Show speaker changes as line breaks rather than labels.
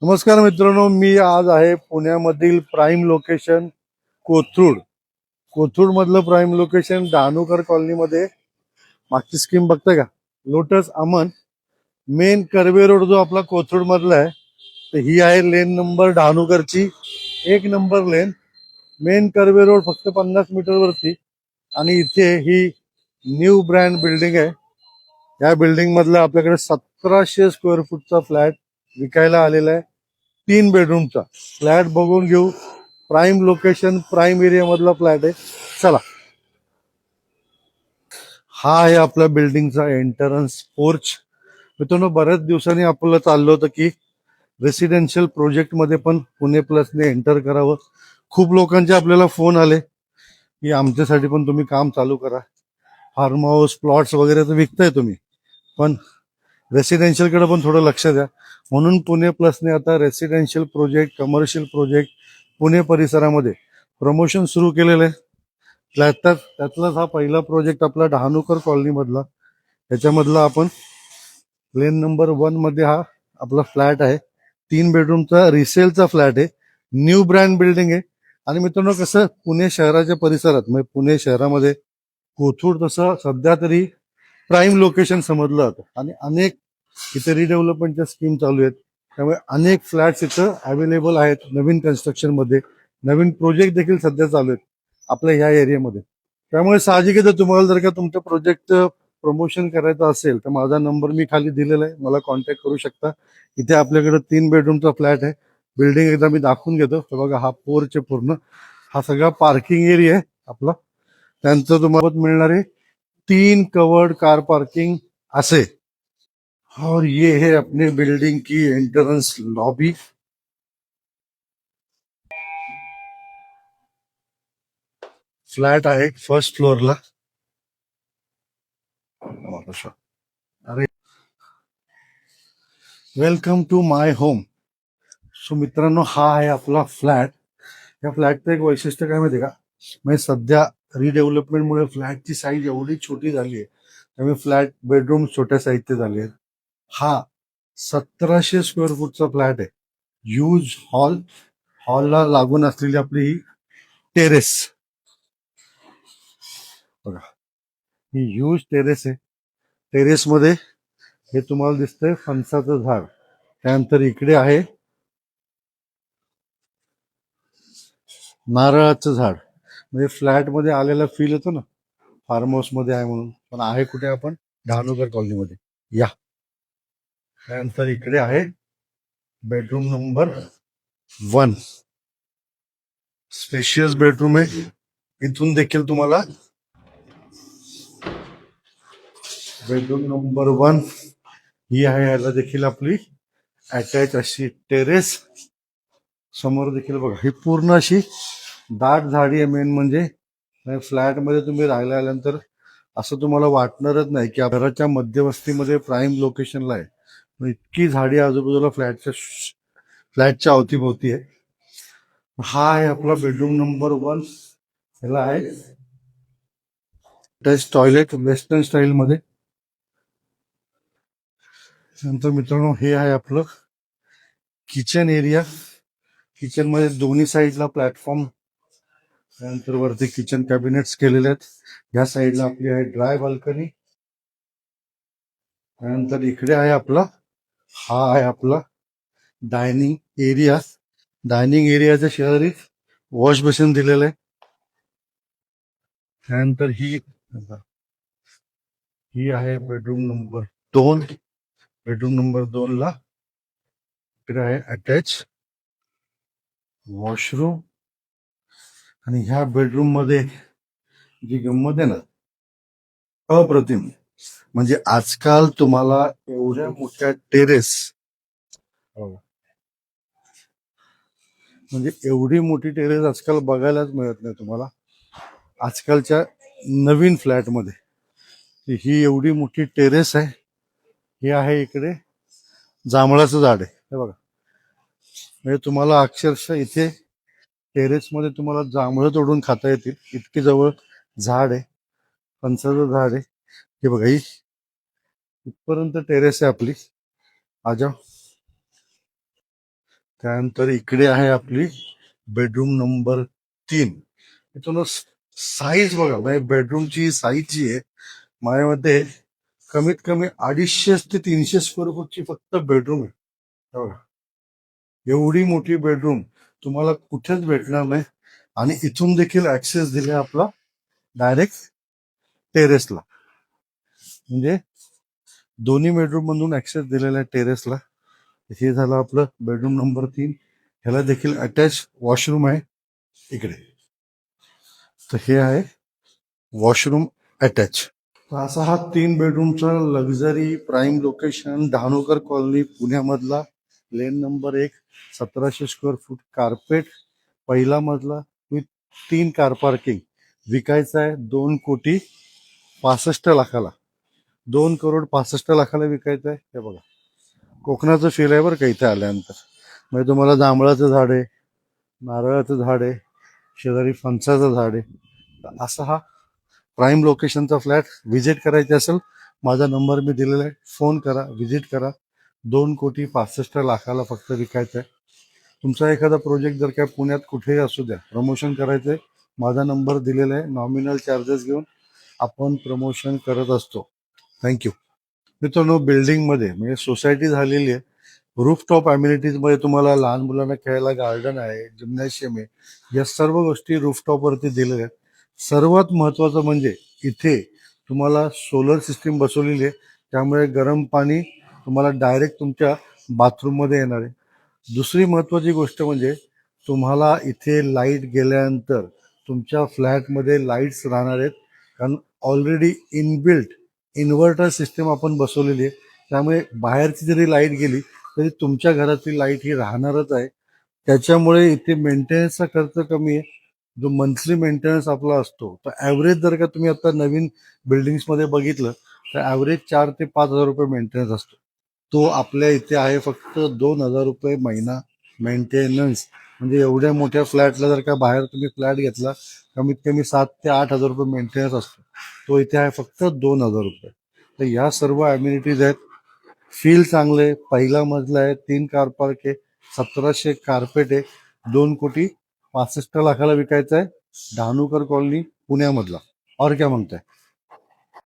नमस्कार मित्रांनो, मी आज आहे पुण्यामधील प्राईम लोकेशन कोथरूड. कोथरूड मधलं प्राईम लोकेशन डहाणूकर कॉलनीमध्ये. मागची स्कीम बघताय का? Lotus Aman main Karve road जो आपला कोथरूड मधला आहे, तर ही आहे लेन नंबर डहाणूकरची. एक number lane, main Karve road, फक्त 50 मीटर वरती. आणि इथे ही न्यू ब्रँड बिल्डिंग आहे. या बिल्डिंग मधला आपल्याकडे 1700 स्क्वेअर फूटचा फ्लॅट विकायला आलेला आहे. 3 बेडरूमचा फ्लॅट बघून घेऊ. प्राईम लोकेशन, प्राईम एरिया मधला फ्लॅट आहे. चला, हा आहे आपल्या बिल्डिंगचा एंट्रन्स पोर्च. मित्रांनो, बऱ्याच दिवसांनी आपल्याला चाललं होतं की रेसिडेन्शियल प्रोजेक्ट मध्ये पण पुणे प्लसने एंटर करावं. खूप लोकांचे आपल्याला फोन आले की आमच्यासाठी पण तुम्ही काम चालू करा. फार्म हाऊस, प्लॉट्स वगैरे तर विकताय तुम्ही, पण रेसिडेन्शियल कडे पण थोडं लक्ष द्या. म्हणून पुणे प्लसने आता residential project, commercial project Pune परिसरामध्ये प्रमोशन सुरू केलेलं आहे. त्यातलाच हा पहिला प्रोजेक्ट आपला डहाणूकर कॉलनी मधला. त्याच्यामधला आपण लेन नंबर 1 मध्ये हा आपला फ्लॅट आहे. 3 बेडरूमचा रिसेलचा फ्लॅट आहे. न्यू ब्रँड बिल्डिंग आहे. आणि मित्रांनो, कसं पुणे शहराच्या परिसरात, म्हणजे पुणे शहरामध्ये कोथरूड तसं सध्या तरी प्राईम लोकेशन समजलं जातं. आणि अनेक इथे रिडेव्हलपमेंटच्या स्कीम चालू आहेत. त्यामुळे अनेक फ्लॅट्स इथं अवेलेबल आहेत. नवीन कन्स्ट्रक्शन मध्ये नवीन प्रोजेक्ट देखील सध्या चालू आहेत आपल्या ह्या एरियामध्ये. त्यामुळे साहजिक आहे, जर तुम्हाला जर का तुमच्या प्रोजेक्ट प्रमोशन करायचं असेल तर माझा नंबर मी खाली दिलेला आहे, मला कॉन्टॅक्ट करू शकता. इथे आपल्याकडे 3 बेडरूमचा फ्लॅट आहे. बिल्डिंग एकदा मी दाखवून घेतो. तर बघा, हा पोर्च आहे पूर्ण. हा सगळा पार्किंग एरिया आहे आपला. त्यांचं तुम्हाला मिळणारे 3 कवर्ड कार पार्किंग असे. और ये है अपने बिल्डिंग की एंट्रेंस लॉबी. फ्लॅट आहे फर्स्ट फ्लोअरला. अरे, welcome to my home. So मित्रांनो, हा आहे आपला फ्लॅट. या फ्लॅटचं एक वैशिष्ट्य काय माहिती का? म्हणजे सध्या रिडेव्हलपमेंटमुळे फ्लॅटची साईज एवढी छोटी झाली आहे, त्यामुळे फ्लॅट बेडरूम छोट्या साईजचे झाले आहेत. हा 1700 स्क्वेअर फूटचा फ्लॅट आहे. ह्यूज हॉल, हॉलला लागून असलेली आपली ही टेरेस बघा. ही ह्यूज टेरेस आहे. टेरेसमध्ये हे तुम्हाला दिसतंय फणसाचं झाड. त्यानंतर इकडे आहे नारळाचं झाड. म्हणजे फ्लॅट मध्ये आलेला फील येतो ना, फार्म हाऊस मध्ये आहे म्हणून. पण आहे कुठे? आपण डहाणूकर कॉलनीमध्ये. या, त्यानंतर इकडे आहे बेडरूम नंबर 1. स्पेशियस बेडरूम आहे. इथून देखील तुम्हाला बेडरूम नंबर 1 ही आहे. याला देखील आपली अटॅच अशी टेरेस. समोर देखील बघा, ही पूर्ण अशी दाट झाडी आहे. मेन म्हणजे फ्लॅट मध्ये तुम्ही राहायला आल्यानंतर असं तुम्हाला वाटणारच नाही की घराच्या मध्यवस्तीमध्ये प्राईम लोकेशनला आहे. पण इतकी झाडी आजूबाजूला फ्लॅटच्या अवतीभोवती आहे. हा आहे आपला बेडरूम नंबर 1. ह्याला आहे अटॅच टॉयलेट वेस्टर्न स्टाईल मध्ये. नंतर मित्रांनो, हे आहे आपलं किचन एरिया. किचन मध्ये दोन्ही साईडला प्लॅटफॉर्म, त्यानंतर वरती किचन कॅबिनेट्स केलेले आहेत. या साईडला आपली आहे ड्राय बाल्कनी. त्यानंतर इकडे आहे आपला, हा आहे आपला डायनिंग एरिया. डायनिंग एरियाच्या शेजारी वॉश बेसिन दिलेलं आहे. त्यानंतर ही आहे बेडरूम नंबर 2. बेडरूम नंबर 2 ला इकडे आहे अटॅच वॉशरूम. आणि ह्या बेडरूम मध्ये जी गंमत आहे ना, अप्रतिम. म्हणजे आजकाल तुम्हाला एवढ्या मोठ्या टेरेस, म्हणजे एवढी मोठी टेरेस आजकाल बघायलाच मिळत नाही तुम्हाला आजकालच्या नवीन फ्लॅटमध्ये. ही एवढी मोठी टेरेस आहे. हे आहे इकडे जांभळाचं झाड आहे, हे बघा. म्हणजे तुम्हाला अक्षरशः इथे टेरेसमध्ये तुम्हाला जांभळं तोडून खाता येतील, इतकी जवळ झाड आहे. फणसाचं झाड आहे. हे बघा, ही इथपर्यंत टेरेस आहे आपली. आजा. त्यानंतर इकडे आहे आपली बेडरूम नंबर 3. इथून साईज बघा, म्हणजे बेडरूमची साईज जी आहे माझ्यामध्ये कमीत कमी 250 ते 300 स्क्वेअर फूटची फक्त बेडरूम आहे. हे बघा, एवढी मोठी बेडरूम तुम्हाला कुठेच भेटणार नाही. आणि इथून देखील ऍक्सेस दिले आपला डायरेक्ट टेरेसला, म्हणजे दोन्ही बेडरूम मधून ऍक्सेस दिलेला आहे टेरेसला. हे झालं आपलं बेडरूम नंबर 3. ह्याला देखील अटॅच वॉशरूम आहे इकडे. तर हे आहे वॉशरूम अटॅच. तर असा हा 3 बेडरूमचा luxury prime location, Dahanukar colony, पुण्यामधला, lane number 1, 1700 square foot, carpet, पहिला मजला विथ 3 कार पार्किंग, विकायचा आहे 2,65,00,000ला. 2,65,00,000ला विकायचं आहे. हे बघा, कोकणाचं फील आहे बरं का इथे आल्यानंतर. म्हणजे तुम्हाला जांभळाचं झाड आहे, नारळाचं झाड आहे, शेजारी फणसाचं झाड आहे. तर असा हा प्राईम लोकेशनचा फ्लॅट व्हिजिट करायचा असेल, माझा नंबर मी दिलेला आहे, फोन करा, व्हिजिट करा. 2,65,00,000ला फक्त विकायचं आहे. तुमचा एखादा प्रोजेक्ट जर काय पुण्यात कुठेही असू द्या, प्रमोशन करायचंय, माझा नंबर दिलेला आहे. नॉमिनल चार्जेस घेऊन आपण प्रमोशन करत असतो. थँक्यू. मित्रांनो, बिल्डिंगमध्ये म्हणजे सोसायटी झालेली आहे. रूफटॉप मध्ये तुम्हाला लहान मुलांना खेळायला गार्डन आहे, जिम्नॅशियम आहे, या सर्व गोष्टी रूफटॉपवरती दिलेल्या आहेत. सर्वात महत्वाचं म्हणजे इथे तुम्हाला सोलर सिस्टीम बसवलेली आहे, त्यामुळे गरम पाणी तुम्हाला डायरेक्ट तुमच्या बाथरूममध्ये येणार आहे. दुसरी महत्वाची गोष्ट म्हणजे तुम्हाला इथे लाईट गेल्यानंतर तुमच्या फ्लॅटमध्ये लाईट्स राहणार आहेत, कारण ऑलरेडी इनबिल्ट इन्व्हर्टर सिस्टम आपण बसवलेली आहे. त्यामुळे बाहेरची जरी लाईट गेली तरी तुमच्या घरातली लाईट ही राहणारच आहे. त्याच्यामुळे इथे मेंटेनन्सचा खर्च कमी आहे. जो मंथली मेंटेनन्स आपला असतो, तर ॲव्हरेज जर का तुम्ही आता नवीन बिल्डिंग्समध्ये बघितलं तर ॲव्हरेज 4,000 ते 5,000 रुपये मेंटेनन्स असतो. तो आपल्या इथे आहे फक्त 2,000 रुपये महिना मेंटेनन्स. म्हणजे एवढ्या मोठ्या फ्लॅटला जर का बाहेर तुम्ही फ्लॅट घेतला, कमीत कमी 7,000 ते 8,000 रुपये मेंटेनन्स असतो. तो इथे आहे फक्त 2,000 रुपये. तर या सर्व अम्युनिटीज आहेत. फील चांगले, पहिला मजला आहे, 3 कार पार्क आहे, 1,700 कार्पेट आहे, 2,65,00,000ला विकायचा आहे, डहाणूकर कॉलनी, पुण्यामधला. और क्या मागताय?